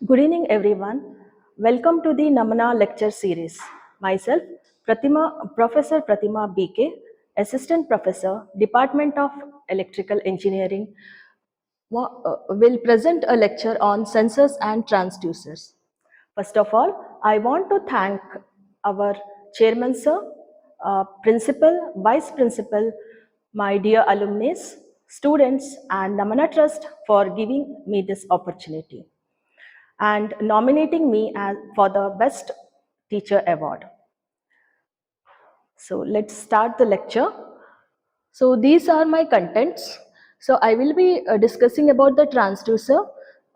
Good evening, everyone. Welcome to the Namana lecture series. Myself, Professor Prathima BK, Assistant Professor, Department of Electrical Engineering, will present a lecture on sensors and transducers. First of all, I want to thank our chairman, sir, principal, vice principal, my dear alumni, students, and Namana Trust for giving me this opportunity and nominating me for the Best Teacher Award. So let's start the lecture. So these are my contents. So I will be discussing about the transducer.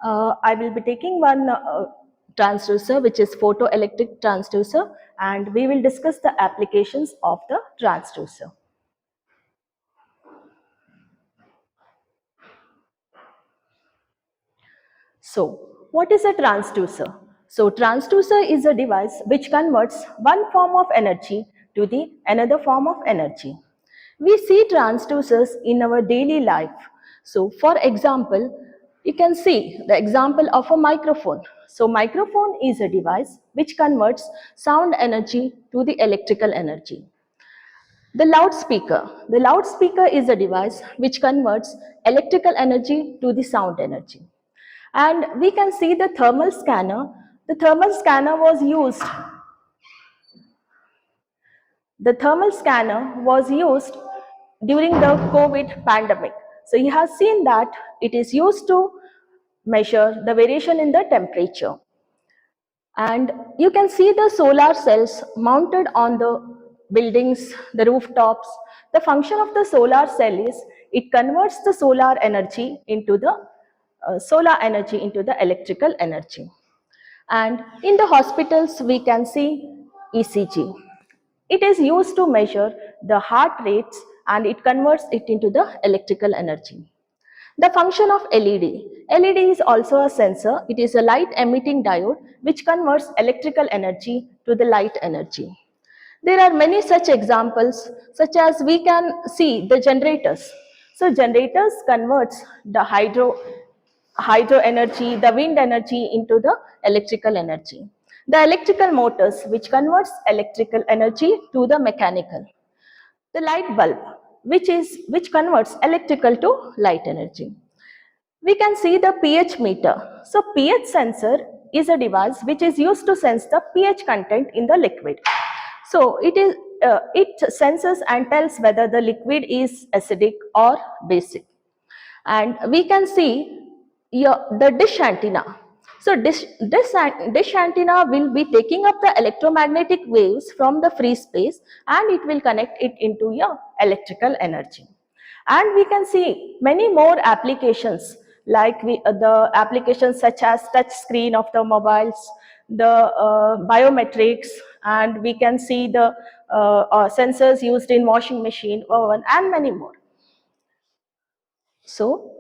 I will be taking one transducer, which is photoelectric transducer, and we will discuss the applications of the transducer. So, what is a transducer? So, transducer is a device which converts one form of energy to the another form of energy. We see transducers in our daily life. So, for example, you can see the example of a microphone. So, microphone is a device which converts sound energy to the electrical energy. The loudspeaker. The loudspeaker is a device which converts electrical energy to the sound energy. And we can see the thermal scanner. The thermal scanner was used. The thermal scanner was used during the COVID pandemic. So you have seen that it is used to measure the variation in the temperature. And you can see the solar cells mounted on the buildings, the rooftops. The function of the solar cell is it converts the solar energy into the electrical energy. And in the hospitals, we can see ECG. It is used to measure the heart rates and it converts it into the electrical energy. The function of LED. LED is also a sensor. It is a light emitting diode which converts electrical energy to the light energy. There are many such examples, such as we can see the generators. So generators converts the hydro energy, the wind energy into the electrical energy. The electrical motors which converts electrical energy to the mechanical. The light bulb which converts electrical to light energy. We can see the pH meter. So pH sensor is a device which is used to sense the pH content in the liquid. So it senses and tells whether the liquid is acidic or basic. And we can see the dish antenna. So dish antenna will be taking up the electromagnetic waves from the free space and it will connect it into your electrical energy. And we can see many more applications like the applications such as touch screen of the mobiles, the biometrics, and we can see the sensors used in washing machine, oven, and many more. So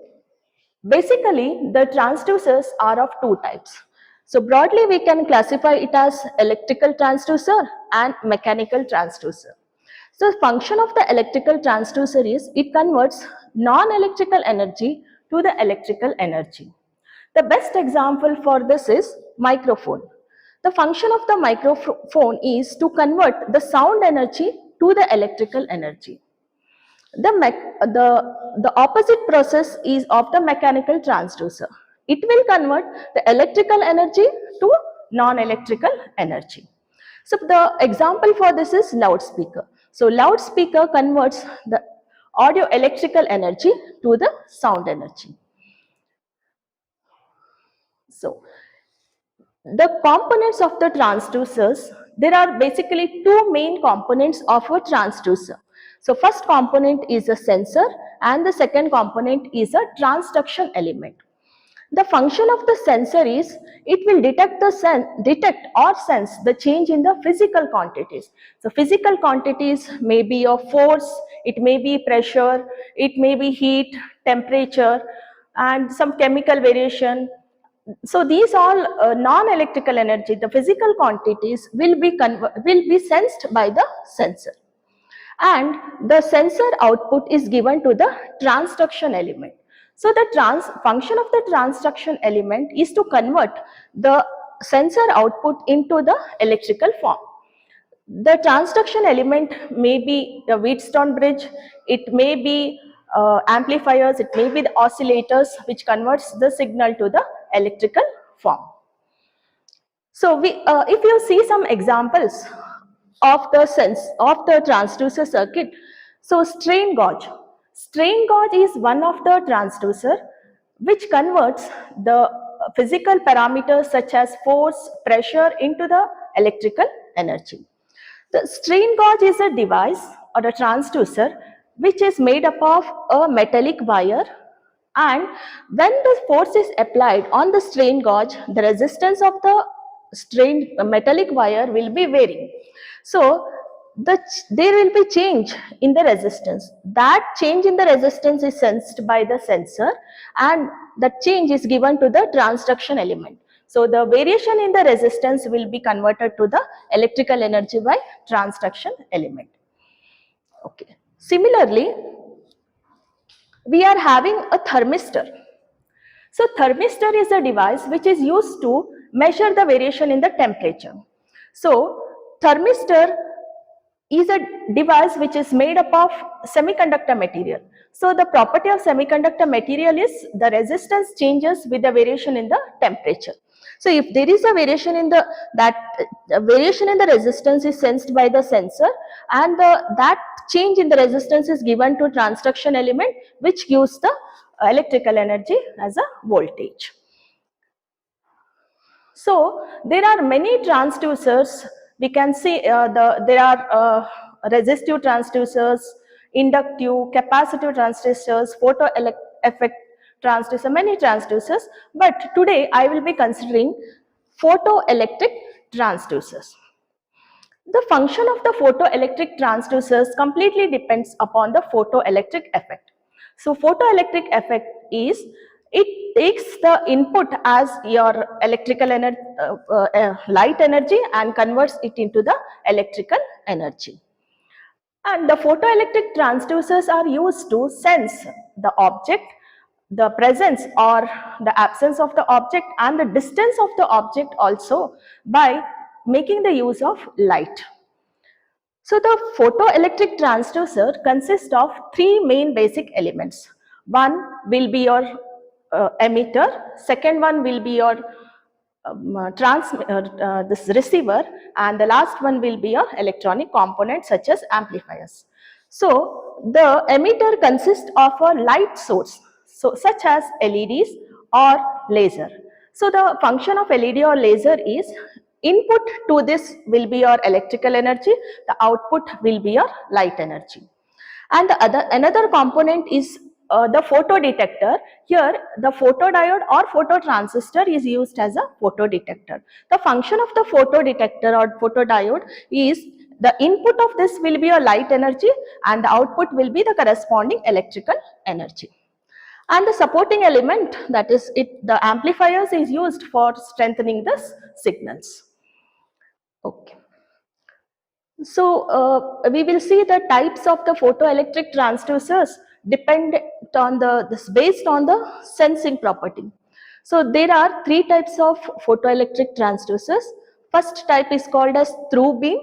basically, the transducers are of two types. So broadly, we can classify it as electrical transducer and mechanical transducer. So the function of the electrical transducer is it converts non-electrical energy to the electrical energy. The best example for this is microphone. The function of the microphone is to convert the sound energy to the electrical energy. The opposite process is of the mechanical transducer. It will convert the electrical energy to non-electrical energy. So the example for this is loudspeaker. So loudspeaker converts the audio electrical energy to the sound energy. So the components of the transducers, there are basically two main components of a transducer. So first component is a sensor and the second component is a transduction element. The function of the sensor is it will detect or sense the change in the physical quantities. So physical quantities may be of force, it may be pressure, it may be heat, temperature, and some chemical variation. So these all non-electrical energy, the physical quantities will be sensed by the sensor. And the sensor output is given to the transduction element. So the function of the transduction element is to convert the sensor output into the electrical form. The transduction element may be the Wheatstone bridge, it may be amplifiers, it may be the oscillators which converts the signal to the electrical form. So if you see some examples of the transducer circuit, so strain gauge. Strain gauge is one of the transducer which converts the physical parameters such as force, pressure into the electrical energy. The strain gauge is a device or a transducer which is made up of a metallic wire, and when the force is applied on the strain gauge, the resistance of the strained metallic wire will be varying. So there will be change in the resistance. That change in the resistance is sensed by the sensor, and that change is given to the transduction element. So the variation in the resistance will be converted to the electrical energy by transduction element. Okay. Similarly, we are having a thermistor. So thermistor is a device which is used to measure the variation in the temperature. So thermistor is a device which is made up of semiconductor material. So the property of semiconductor material is the resistance changes with the variation in the temperature. So if there is a variation in the variation in the resistance is sensed by the sensor, and that change in the resistance is given to transduction element which gives the electrical energy as a voltage. So there are many transducers. We can see there are resistive transducers, inductive, capacitive transducers, photoelectric transducer, many transducers. But today I will be considering photoelectric transducers. The function of the photoelectric transducers completely depends upon the photoelectric effect. So photoelectric effect is, it takes the input as your electrical energy, light energy, and converts it into the electrical energy. And the photoelectric transducers are used to sense the object, the presence or the absence of the object, and the distance of the object also, by making the use of light. So the photoelectric transducer consists of three main basic elements. One will be your emitter, second one will be your this receiver, and the last one will be your electronic components such as amplifiers. So the emitter consists of a light source, so such as LEDs or laser. So the function of LED or laser is, input to this will be your electrical energy, the output will be your light energy. And another component is the photodetector. Here the photodiode or phototransistor is used as a photodetector. The function of the photodetector or photodiode is, the input of this will be your light energy and the output will be the corresponding electrical energy. And the supporting element, that is the amplifiers, is used for strengthening the signals. Okay. So we will see the types of the photoelectric transducers depend on based on the sensing property. So there are three types of photoelectric transducers. First type is called as through beam.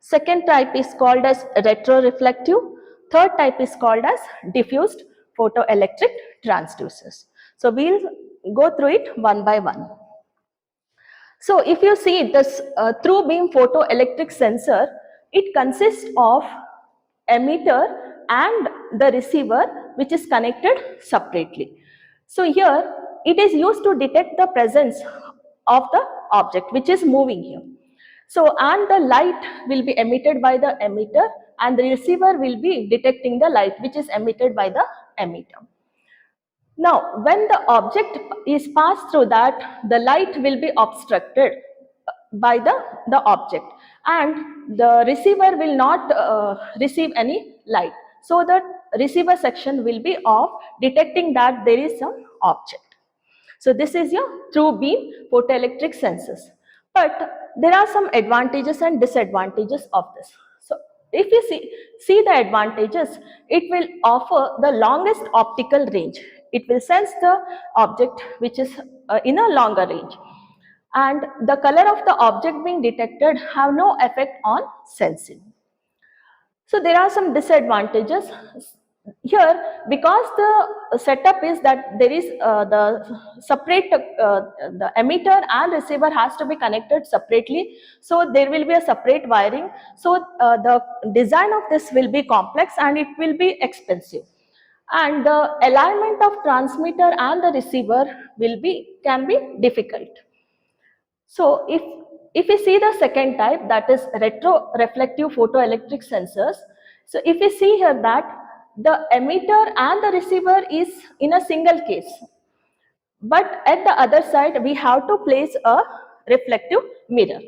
Second type is called as retroreflective. Third type is called as diffused photoelectric transducers. So we'll go through it one by one. So if you see this through beam photoelectric sensor, it consists of emitter and the receiver which is connected separately. So here it is used to detect the presence of the object which is moving here. So and the light will be emitted by the emitter, and the receiver will be detecting the light which is emitted by the emitter. Now, when the object is passed through that, the light will be obstructed by the object, and the receiver will not receive any light. So the receiver section will be off, detecting that there is some object. So this is your through beam photoelectric sensors. But there are some advantages and disadvantages of this. So if you see the advantages, it will offer the longest optical range. It will sense the object which is in a longer range. And the color of the object being detected have no effect on sensing. So there are some disadvantages here, because the setup is that there is the separate the emitter and receiver has to be connected separately, so there will be a separate wiring. So the design of this will be complex and it will be expensive, and the alignment of transmitter and the receiver can be difficult. So if we see the second type, that is retroreflective photoelectric sensors. So if we see here that the emitter and the receiver is in a single case, but at the other side we have to place a reflective mirror.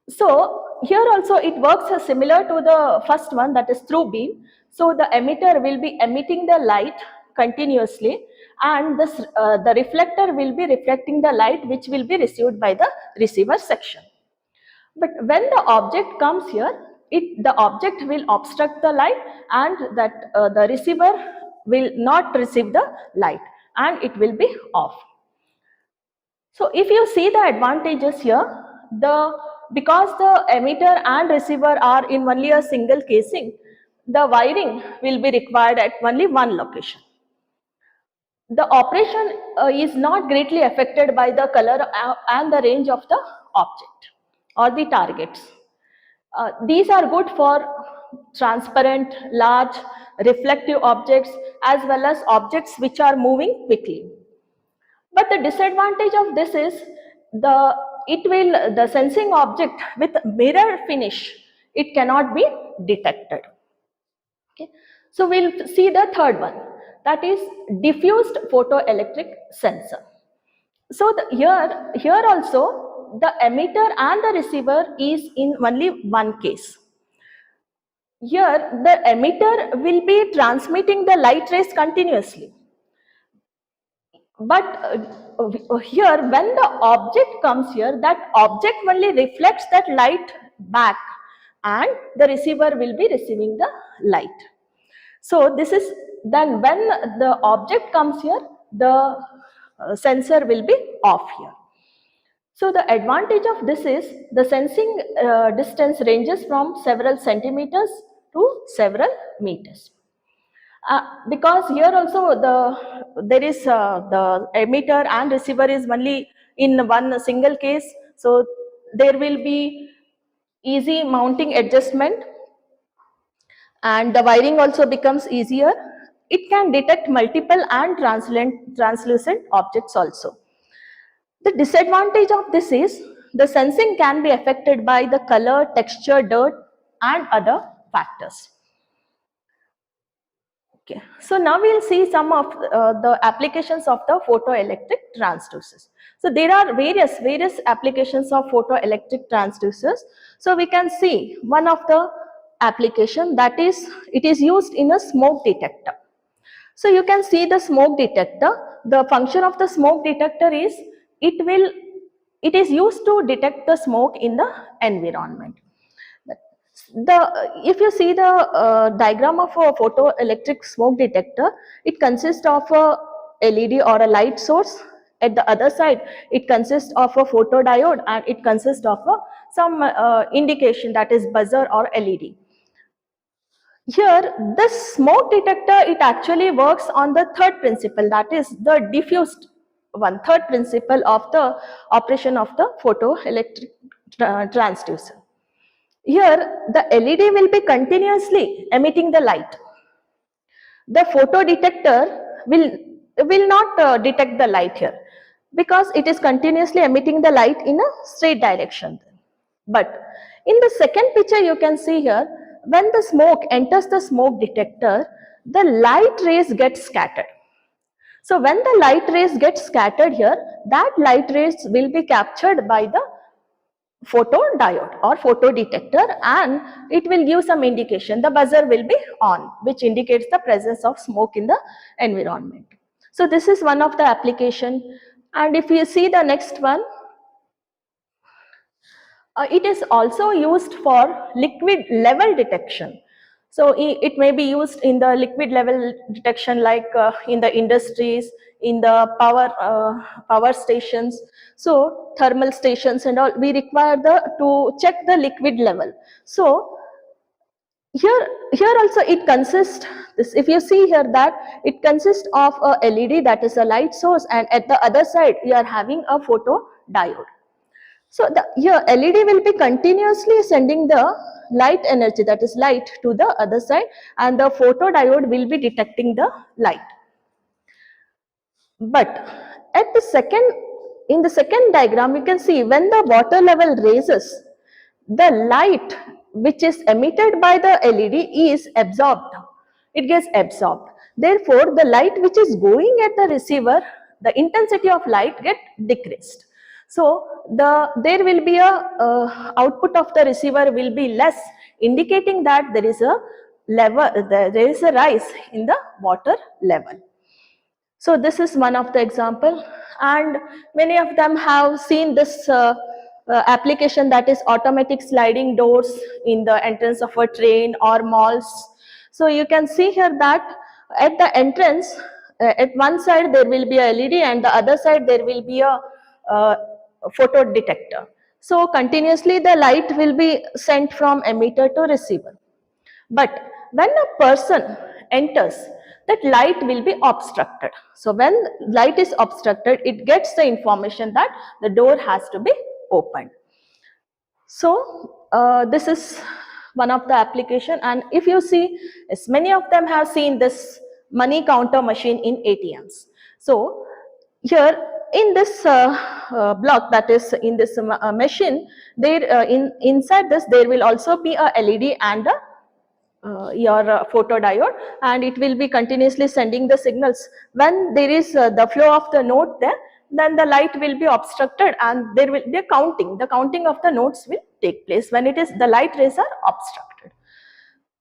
So here also it works similar to the first one, that is through beam. So the emitter will be emitting the light continuously, and the reflector will be reflecting the light which will be received by the receiver section. But when the object comes here, the object will obstruct the light, and that the receiver will not receive the light and it will be off. So if you see the advantages here, because the emitter and receiver are in only a single casing, the wiring will be required at only one location. The operation is not greatly affected by the color and the range of the object or the targets. These are good for transparent, large, reflective objects as well as objects which are moving quickly. But the disadvantage of this is the sensing object with mirror finish, it cannot be detected. Okay. So we'll see the third one, that is diffused photoelectric sensor. So here also the emitter and the receiver is in only one case. Here the emitter will be transmitting the light rays continuously. But here when the object comes here, that object only reflects that light back and the receiver will be receiving the light. So this is then when the object comes here, the sensor will be off here. So the advantage of this is the sensing distance ranges from several centimeters to several meters. Because here also there is the emitter and receiver is only in one single case, so there will be easy mounting adjustment, and the wiring also becomes easier. It can detect multiple and translucent objects also. The disadvantage of this is the sensing can be affected by the color, texture, dirt and other factors. Okay. So now we will see some of the applications of the photoelectric transducers. So there are various applications of photoelectric transducers. So we can see one of the application, that is it is used in a smoke detector. So you can see the smoke detector. The function of the smoke detector is it is used to detect the smoke in the environment. If you see the diagram of a photoelectric smoke detector, it consists of a LED or a light source. At the other side, it consists of a photodiode and it consists of some indication, that is buzzer or LED. Here, this smoke detector, it actually works on the third principle, that is the diffused one, third principle of the operation of the photoelectric transducer. Here, the LED will be continuously emitting the light. The photo detector will not detect the light here because it is continuously emitting the light in a straight direction. But in the second picture you can see here, when the smoke enters the smoke detector, the light rays get scattered. So when the light rays get scattered here, that light rays will be captured by the photodiode or photodetector and it will give some indication. The buzzer will be on, which indicates the presence of smoke in the environment. So this is one of the application. And if you see the next one, it is also used for liquid level detection. So it may be used in the liquid level detection, like in the industries, in the power stations, so thermal stations and all. We require to check the liquid level. So here also it consists this. If you see here that it consists of a LED, that is a light source, and at the other side you are having a photodiode. So here LED will be continuously sending the light energy, that is light, to the other side, and the photodiode will be detecting the light. But at in the second diagram, you can see when the water level raises, the light which is emitted by the LED is absorbed. It gets absorbed. Therefore, the light which is going at the receiver, the intensity of light get decreased. So there will be a output of the receiver will be less, indicating that there is a rise in the water level. So this is one of the example, and many of them have seen this application, that is automatic sliding doors in the entrance of a train or malls. So you can see here that at the entrance, at one side there will be a LED and the other side there will be a photo detector. So continuously the light will be sent from emitter to receiver. But when a person enters, that light will be obstructed. So when light is obstructed, it gets the information that the door has to be opened. So this is one of the application, and if you see, yes, many of them have seen this money counter machine in ATMs. So here in this block, that is in this machine, there inside this there will also be a LED and a your photodiode, and it will be continuously sending the signals. When there is the flow of the note there, then the light will be obstructed and there will be a counting. The counting of the notes will take place when it is the light rays are obstructed.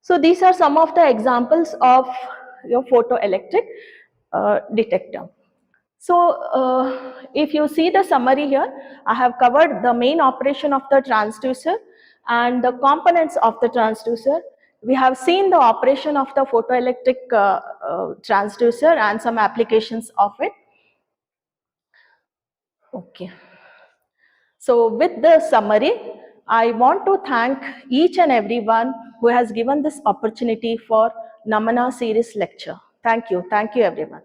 So these are some of the examples of your photoelectric detector. So if you see the summary here, I have covered the main operation of the transducer and the components of the transducer. We have seen the operation of the photoelectric transducer and some applications of it. Okay. So with the summary, I want to thank each and everyone who has given this opportunity for Namana series lecture. Thank you everyone.